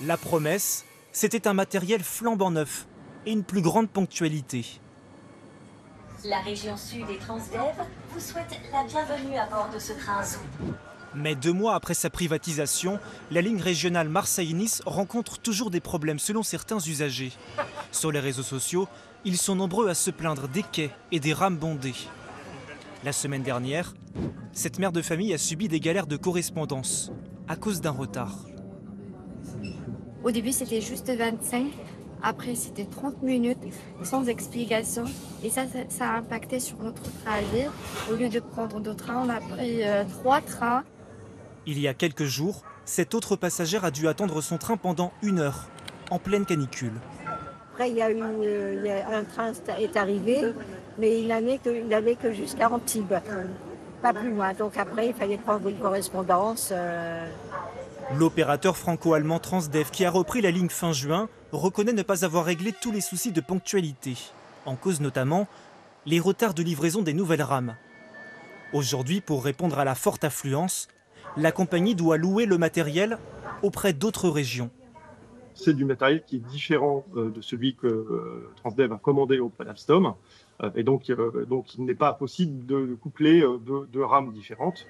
La promesse, c'était un matériel flambant neuf et une plus grande ponctualité. La région sud et Transdev vous souhaite la bienvenue à bord de ce train Zoo. Mais 2 mois après sa privatisation, la ligne régionale Marseille-Nice rencontre toujours des problèmes selon certains usagers. Sur les réseaux sociaux, ils sont nombreux à se plaindre des quais et des rames bondées. La semaine dernière, cette mère de famille a subi des galères de correspondance à cause d'un retard. Au début, c'était juste 25. Après, c'était 30 minutes sans explication. Et ça a impacté sur notre trajet. Au lieu de prendre 2 trains, on a pris 3 trains. Il y a quelques jours, cette autre passagère a dû attendre son train pendant 1 heure, en pleine canicule. Après, il y a un train est arrivé, mais il n'allait que jusqu'à Antibes, pas plus loin. Donc après, il fallait prendre une correspondance. L'opérateur franco-allemand Transdev, qui a repris la ligne fin juin, reconnaît ne pas avoir réglé tous les soucis de ponctualité. En cause notamment les retards de livraison des nouvelles rames. Aujourd'hui, pour répondre à la forte affluence, la compagnie doit louer le matériel auprès d'autres régions. C'est du matériel qui est différent de celui que Transdev a commandé auprès d'Alstom. Et donc, il n'est pas possible de coupler deux rames différentes.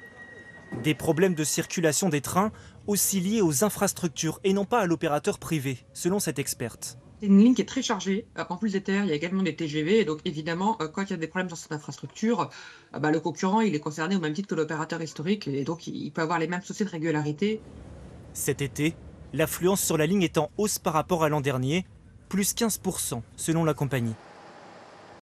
Des problèmes de circulation des trains aussi liés aux infrastructures et non pas à l'opérateur privé, selon cette experte. C'est une ligne qui est très chargée. En plus des TER, il y a également des TGV. Et donc, évidemment, quand il y a des problèmes dans cette infrastructure, le concurrent, il est concerné au même titre que l'opérateur historique. Et donc, il peut avoir les mêmes soucis de régularité. Cet été, l'affluence sur la ligne est en hausse par rapport à l'an dernier, plus 15% selon la compagnie.